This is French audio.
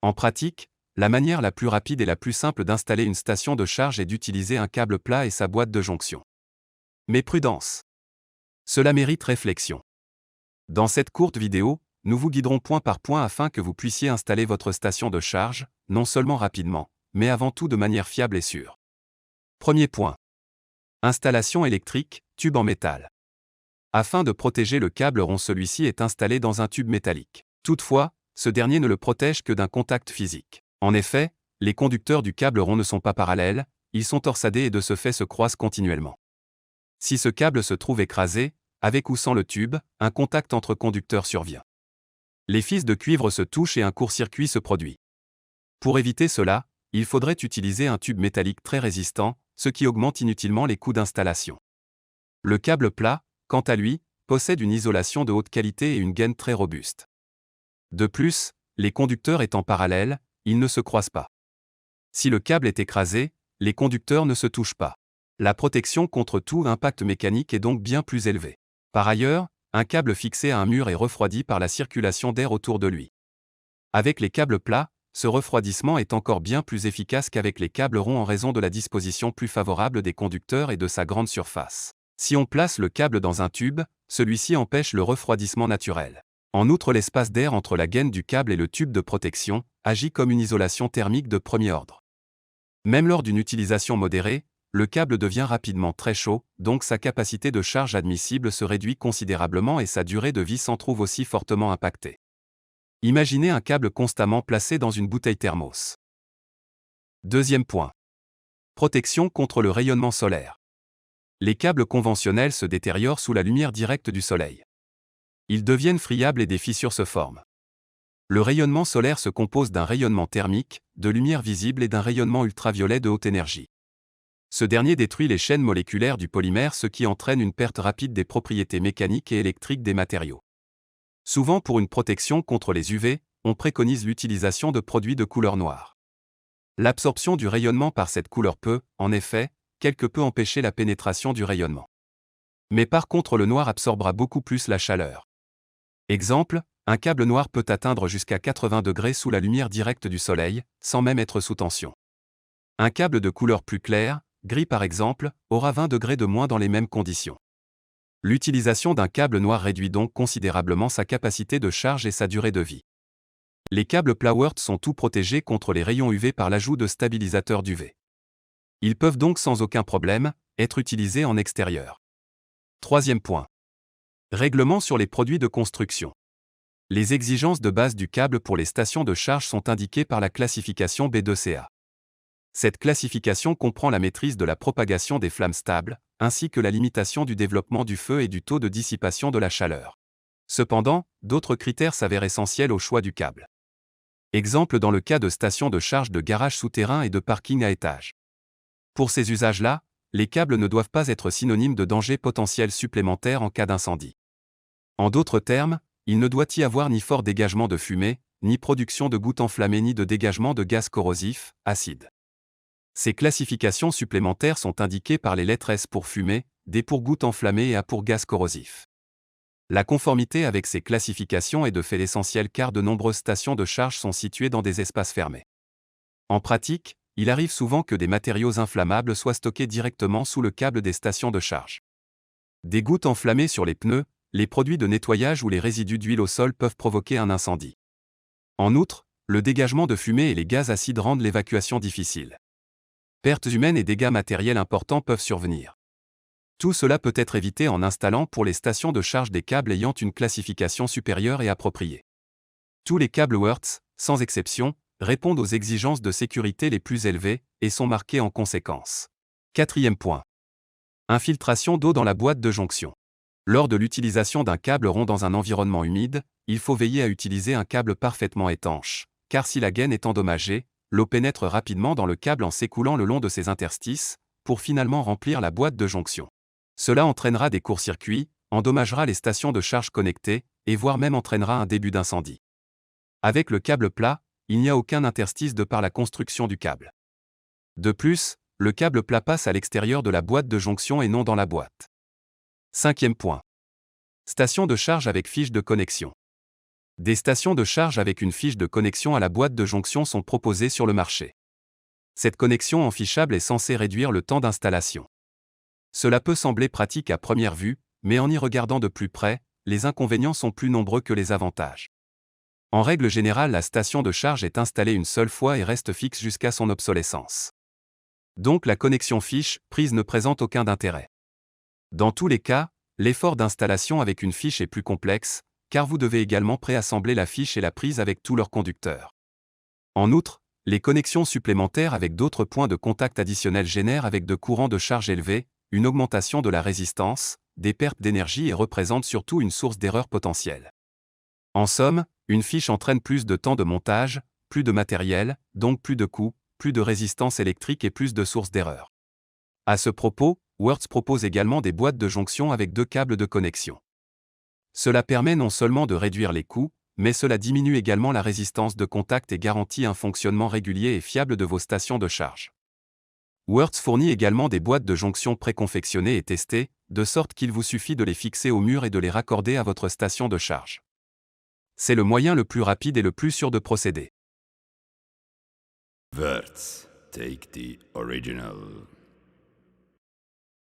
En pratique, la manière la plus rapide et la plus simple d'installer une station de charge est d'utiliser un câble plat et sa boîte de jonction. Mais prudence! Cela mérite réflexion. Dans cette courte vidéo, nous vous guiderons point par point afin que vous puissiez installer votre station de charge, non seulement rapidement, mais avant tout de manière fiable et sûre. Premier point. Installation électrique, tube en métal. Afin de protéger le câble rond, celui-ci est installé dans un tube métallique. Toutefois, ce dernier ne le protège que d'un contact physique. En effet, les conducteurs du câble rond ne sont pas parallèles, ils sont torsadés et de ce fait se croisent continuellement. Si ce câble se trouve écrasé, avec ou sans le tube, un contact entre conducteurs survient. Les fils de cuivre se touchent et un court-circuit se produit. Pour éviter cela, il faudrait utiliser un tube métallique très résistant, ce qui augmente inutilement les coûts d'installation. Le câble plat, quant à lui, possède une isolation de haute qualité et une gaine très robuste. De plus, les conducteurs étant parallèles, ils ne se croisent pas. Si le câble est écrasé, les conducteurs ne se touchent pas. La protection contre tout impact mécanique est donc bien plus élevée. Par ailleurs, un câble fixé à un mur est refroidi par la circulation d'air autour de lui. Avec les câbles plats, ce refroidissement est encore bien plus efficace qu'avec les câbles ronds en raison de la disposition plus favorable des conducteurs et de sa grande surface. Si on place le câble dans un tube, celui-ci empêche le refroidissement naturel. En outre, l'espace d'air entre la gaine du câble et le tube de protection agit comme une isolation thermique de premier ordre. Même lors d'une utilisation modérée, le câble devient rapidement très chaud, donc sa capacité de charge admissible se réduit considérablement et sa durée de vie s'en trouve aussi fortement impactée. Imaginez un câble constamment placé dans une bouteille thermos. Deuxième point. Protection contre le rayonnement solaire. Les câbles conventionnels se détériorent sous la lumière directe du soleil. Ils deviennent friables et des fissures se forment. Le rayonnement solaire se compose d'un rayonnement thermique, de lumière visible et d'un rayonnement ultraviolet de haute énergie. Ce dernier détruit les chaînes moléculaires du polymère, ce qui entraîne une perte rapide des propriétés mécaniques et électriques des matériaux. Souvent, pour une protection contre les UV, on préconise l'utilisation de produits de couleur noire. L'absorption du rayonnement par cette couleur peut, en effet, quelque peu empêcher la pénétration du rayonnement. Mais par contre, le noir absorbera beaucoup plus la chaleur. Exemple, un câble noir peut atteindre jusqu'à 80 degrés sous la lumière directe du soleil, sans même être sous tension. Un câble de couleur plus claire, gris par exemple, aura 20 degrés de moins dans les mêmes conditions. L'utilisation d'un câble noir réduit donc considérablement sa capacité de charge et sa durée de vie. Les câbles Plawert sont tout protégés contre les rayons UV par l'ajout de stabilisateurs d'UV. Ils peuvent donc sans aucun problème être utilisés en extérieur. Troisième point. Règlement sur les produits de construction. Les exigences de base du câble pour les stations de charge sont indiquées par la classification B2CA. Cette classification comprend la maîtrise de la propagation des flammes stables, ainsi que la limitation du développement du feu et du taux de dissipation de la chaleur. Cependant, d'autres critères s'avèrent essentiels au choix du câble. Exemple dans le cas de stations de charge de garage souterrain et de parking à étage. Pour ces usages-là, les câbles ne doivent pas être synonymes de danger potentiel supplémentaire en cas d'incendie. En d'autres termes, il ne doit y avoir ni fort dégagement de fumée, ni production de gouttes enflammées ni de dégagement de gaz corrosifs, acides. Ces classifications supplémentaires sont indiquées par les lettres S pour fumée, D pour gouttes enflammées et A pour gaz corrosif. La conformité avec ces classifications est de fait essentielle car de nombreuses stations de charge sont situées dans des espaces fermés. En pratique, il arrive souvent que des matériaux inflammables soient stockés directement sous le câble des stations de charge. Des gouttes enflammées sur les pneus, les produits de nettoyage ou les résidus d'huile au sol peuvent provoquer un incendie. En outre, le dégagement de fumée et les gaz acides rendent l'évacuation difficile. Pertes humaines et dégâts matériels importants peuvent survenir. Tout cela peut être évité en installant pour les stations de charge des câbles ayant une classification supérieure et appropriée. Tous les câbles Wurtz, sans exception, répondent aux exigences de sécurité les plus élevées et sont marqués en conséquence. Quatrième point. Infiltration d'eau dans la boîte de jonction. Lors de l'utilisation d'un câble rond dans un environnement humide, il faut veiller à utiliser un câble parfaitement étanche, car si la gaine est endommagée, l'eau pénètre rapidement dans le câble en s'écoulant le long de ses interstices, pour finalement remplir la boîte de jonction. Cela entraînera des courts-circuits, endommagera les stations de charge connectées, et voire même entraînera un début d'incendie. Avec le câble plat, il n'y a aucun interstice de par la construction du câble. De plus, le câble plat passe à l'extérieur de la boîte de jonction et non dans la boîte. Cinquième point. Station de charge avec fiche de connexion. Des stations de charge avec une fiche de connexion à la boîte de jonction sont proposées sur le marché. Cette connexion en fichable est censée réduire le temps d'installation. Cela peut sembler pratique à première vue, mais en y regardant de plus près, les inconvénients sont plus nombreux que les avantages. En règle générale, la station de charge est installée une seule fois et reste fixe jusqu'à son obsolescence. Donc la connexion fiche prise ne présente aucun intérêt. Dans tous les cas, l'effort d'installation avec une fiche est plus complexe, car vous devez également préassembler la fiche et la prise avec tous leurs conducteurs. En outre, les connexions supplémentaires avec d'autres points de contact additionnels génèrent avec de courants de charge élevés, une augmentation de la résistance, des pertes d'énergie et représentent surtout une source d'erreur potentielle. En somme, une fiche entraîne plus de temps de montage, plus de matériel, donc plus de coûts, plus de résistance électrique et plus de sources d'erreur. À ce propos, Würtz propose également des boîtes de jonction avec 2 câbles de connexion. Cela permet non seulement de réduire les coûts, mais cela diminue également la résistance de contact et garantit un fonctionnement régulier et fiable de vos stations de charge. Würtz fournit également des boîtes de jonction préconfectionnées et testées, de sorte qu'il vous suffit de les fixer au mur et de les raccorder à votre station de charge. C'est le moyen le plus rapide et le plus sûr de procéder. Würtz, take the original.